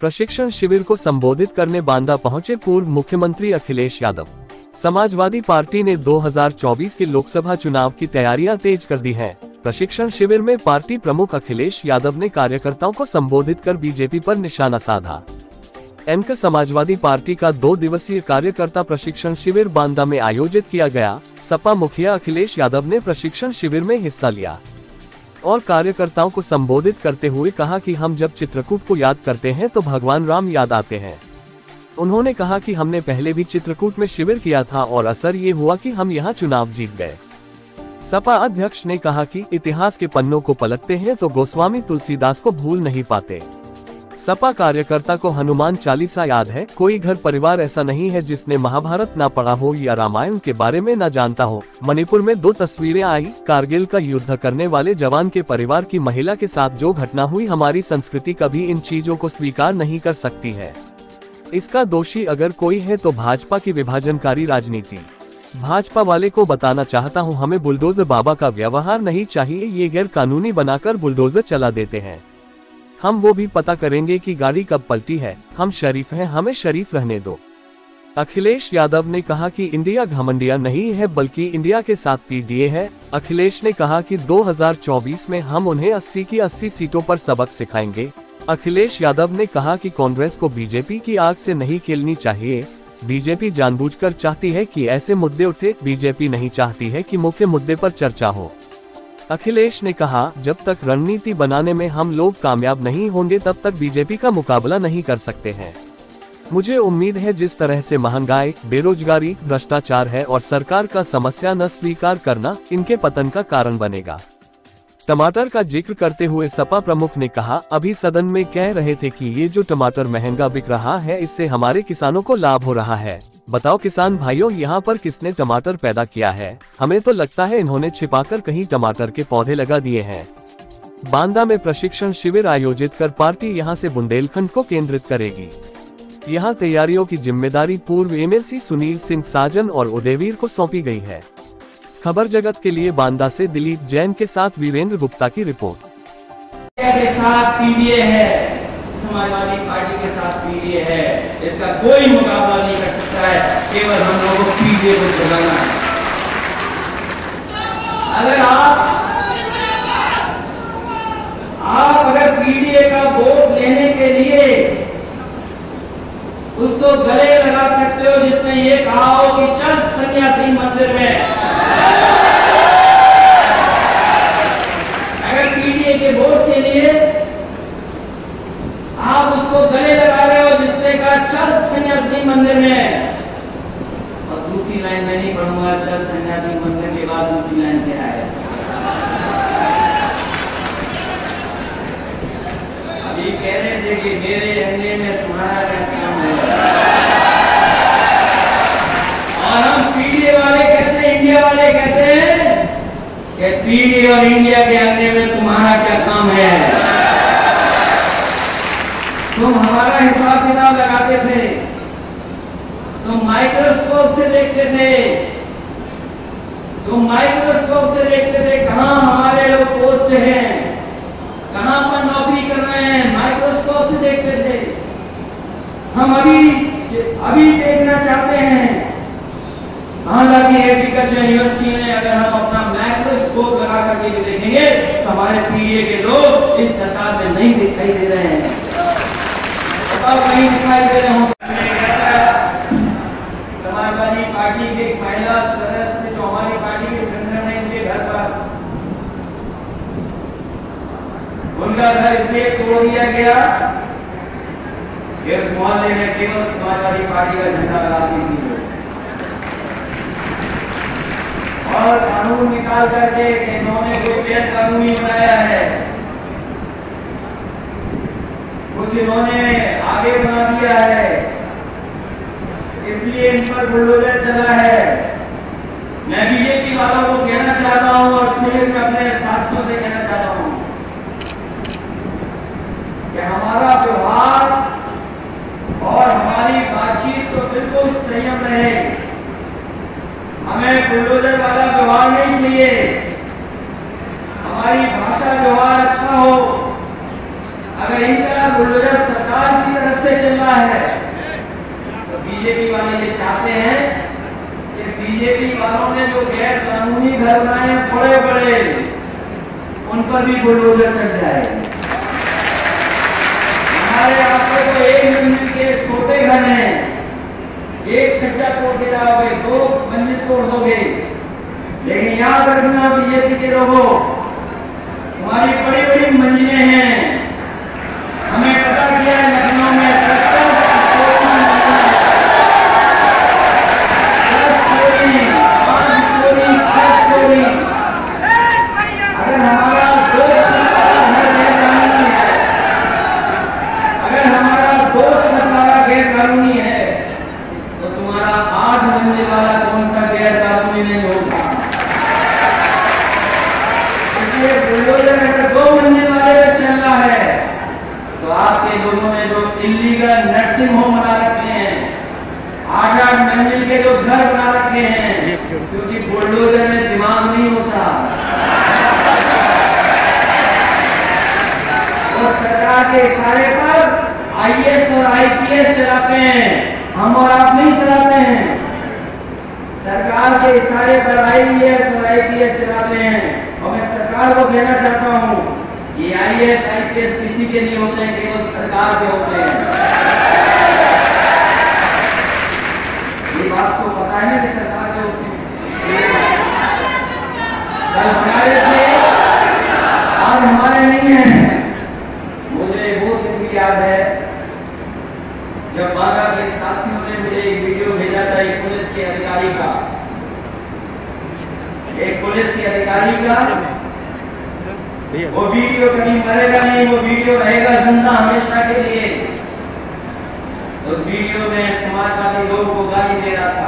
प्रशिक्षण शिविर को संबोधित करने बांदा पहुंचे पूर्व मुख्यमंत्री अखिलेश यादव। समाजवादी पार्टी ने 2024 के लोकसभा चुनाव की तैयारियां तेज कर दी हैं। प्रशिक्षण शिविर में पार्टी प्रमुख अखिलेश यादव ने कार्यकर्ताओं को संबोधित कर बीजेपी पर निशाना साधा। एनका समाजवादी पार्टी का 2 दिवसीय कार्यकर्ता प्रशिक्षण शिविर बांदा में आयोजित किया गया। सपा मुखिया अखिलेश यादव ने प्रशिक्षण शिविर में हिस्सा लिया और कार्यकर्ताओं को संबोधित करते हुए कहा कि हम जब चित्रकूट को याद करते हैं तो भगवान राम याद आते हैं। उन्होंने कहा कि हमने पहले भी चित्रकूट में शिविर किया था और असर ये हुआ कि हम यहां चुनाव जीत गए। सपा अध्यक्ष ने कहा कि इतिहास के पन्नों को पलटते हैं तो गोस्वामी तुलसीदास को भूल नहीं पाते। सपा कार्यकर्ता को हनुमान चालीसा याद है। कोई घर परिवार ऐसा नहीं है जिसने महाभारत ना पढ़ा हो या रामायण के बारे में ना जानता हो। मणिपुर में 2 तस्वीरें आई। कारगिल का युद्ध करने वाले जवान के परिवार की महिला के साथ जो घटना हुई, हमारी संस्कृति कभी इन चीजों को स्वीकार नहीं कर सकती है। इसका दोषी अगर कोई है तो भाजपा की विभाजनकारी राजनीति। भाजपा वाले को बताना चाहता हूँ, हमें बुलडोजर बाबा का व्यवहार नहीं चाहिए। ये गैर कानूनी बनाकर बुलडोजर चला देते हैं। हम वो भी पता करेंगे कि गाड़ी कब पलटी है। हम शरीफ हैं, हमें शरीफ रहने दो। अखिलेश यादव ने कहा कि इंडिया घमंडिया नहीं है बल्कि इंडिया के साथ पीडीए है। अखिलेश ने कहा कि 2024 में हम उन्हें 80 की 80 सीटों पर सबक सिखाएंगे। अखिलेश यादव ने कहा कि कांग्रेस को बीजेपी की आग से नहीं खेलनी चाहिए। बीजेपी जानबूझकर चाहती है कि ऐसे मुद्दे उठे। बीजेपी नहीं चाहती है कि मुख्य मुद्दे पर चर्चा हो। अखिलेश ने कहा, जब तक रणनीति बनाने में हम लोग कामयाब नहीं होंगे तब तक बीजेपी का मुकाबला नहीं कर सकते हैं। मुझे उम्मीद है जिस तरह से महंगाई, बेरोजगारी, भ्रष्टाचार है और सरकार का समस्या न स्वीकार करना इनके पतन का कारण बनेगा। टमाटर का जिक्र करते हुए सपा प्रमुख ने कहा, अभी सदन में कह रहे थे कि ये जो टमाटर महंगा बिक रहा है इससे हमारे किसानों को लाभ हो रहा है। बताओ किसान भाइयों, यहाँ पर किसने टमाटर पैदा किया है? हमें तो लगता है इन्होंने छिपाकर कहीं टमाटर के पौधे लगा दिए हैं। बांदा में प्रशिक्षण शिविर आयोजित कर पार्टी यहां से बुंदेलखंड को केंद्रित करेगी। यहां तैयारियों की जिम्मेदारी पूर्व एमएलसी सुनील सिंह साजन और उदयवीर को सौंपी गई है। खबर जगत के लिए बांदा से दिलीप जैन के साथ वीरेंद्र गुप्ता की रिपोर्ट। के साथ पीडीए है, समाजवादी पार्टी के साथ पीडीए है, इसका कोई मुकाबला नहीं कर सकता है। केवल हम लोगों को पीडीए को जगाना है। अगर आप अगर पीडीए का वोट लेने के लिए उसको गले लगा सकते हो जिसने ये कहा हो कि चल सन्यासी मंदिर में, अगर पीडीए के वोट के लिए आप उसको गले लगा रहे हो जिसने कहा चल सन्यासी मंदिर में, और दूसरी लाइन में नहीं पढ़ूंगा, चल सन्यासी मंदिर के बाद दूसरी लाइन क्या है? अभी कह रहे थे कि मेरे अंडे में तुम्हारा क्या काम है, और हम पीडीए वाले कहते हैं, इंडिया वाले कहते हैं कि पीडीए और इंडिया के अंडे में तुम्हारा क्या काम है? तुम हमारा हिसाब किताब लगाते थे, तुम माइक्रोस्कोप से देखते थे, तुम माइक्रोस्कोप से देखते थे कहां हमारे लोग पोस्ट हैं, कहां पर नौकरी कर रहे हैं, माइक्रोस्कोप से देखते थे। हम अभी देखना चाहते हैं। हालांकि एग्रीकल्चर यूनिवर्सिटी में अगर हम अपना माइक्रोस्कोप लगा करके भी देखेंगे तो हमारे पीडीए के लोग इस सरकार में नहीं दिखाई दे रहे हैं, नहीं दिखाई दे रहे हों। समाजवादी पार्टी के एक महिला सदस्य जो हमारी पार्टी के संगठन है, इनके घर पर उनका घर इसलिए तोड़ दिया गया कि उस मोहल्ले में केवल समाजवादी पार्टी का झंडा लगाती थी और कानून निकाल करके इन्होंने कोई गैर कानूनी बनाया है, कुछ इन्होंने आगे बना दिया है, इसलिए इन पर बुलडोजर चला है। मैं बीजेपी वालों को कहना चाहता हूं और शिविर में अपने साथियों से कहना चाहता हूं कि हमारा व्यवहार और हमारी बातचीत तो बिल्कुल संयम रहे। हमें बुलडोजर वाला व्यवहार नहीं चाहिए। हमारी भाषा व्यवहार अच्छा हो। अगर इनका बुलडोजर सरकार की तरफ से चल रहा है। तो बीजेपी वाले ये चाहते हैं कि बीजेपी वालों ने जो गैर कानूनी घर बनाए हैं बड़े बड़े, उन पर भी बुलडोजर चल जाए। हमारे आपको तो एक मंजिल के छोटे घर हैं, एक छज्जा तोड़ के जाओगे, 2 मंजिल तोड़ दोगे, लेकिन याद रखना बीजेपी के लोगों, हमारी बड़ी बड़ी मंजिलें हैं। हमें पता किया है लखनऊ में 10 स्टोरी, 5 स्टोरी, 6 स्टोरी। अगर हमारा 2 छत वाला घर गैरकानूनी है, अगर हमारा 2 छत वाला गैरकानूनी है, तो तुम्हारा 8 मंजिल वाला कौन सा गैरकानूनी नहीं होगा। इसलिए बुलडोजर अगर 2 मंजिल वाले पे चल रहा है, तो आपके लोगों ने जो इलीगल नर्सिंग होम बना रखे हैं, 8-8 मंजिल के जो घर बना रखे हैं, क्योंकि बुलडोजर में दिमाग नहीं होता। तो सरकार के इशारे पर आईएएस और आईपीएस चलाते हैं, हम और आप नहीं चलाते हैं। सरकार के इशारे पर आईएएस और आईपीएस चलाते हैं। और मैं सरकार को कहना चाहता हूँ, ये आईएएस आईपीएस किसी के नहीं होते हैं, केवल सरकार के होते हैं। ये बात तो पता है ना कि सरकार के होते हैं। कल हमारे थे, आज हमारे नहीं है। मुझे वो दिन भी याद है जब बागा के साथियों ने मुझे एक वीडियो भेजा था एक पुलिस के अधिकारी का, वो वीडियो कभी मरेगा नहीं, वो वीडियो रहेगा जिंदा हमेशा के लिए। उस वीडियो में समाजवादी लोगों को गाली दे रहा था।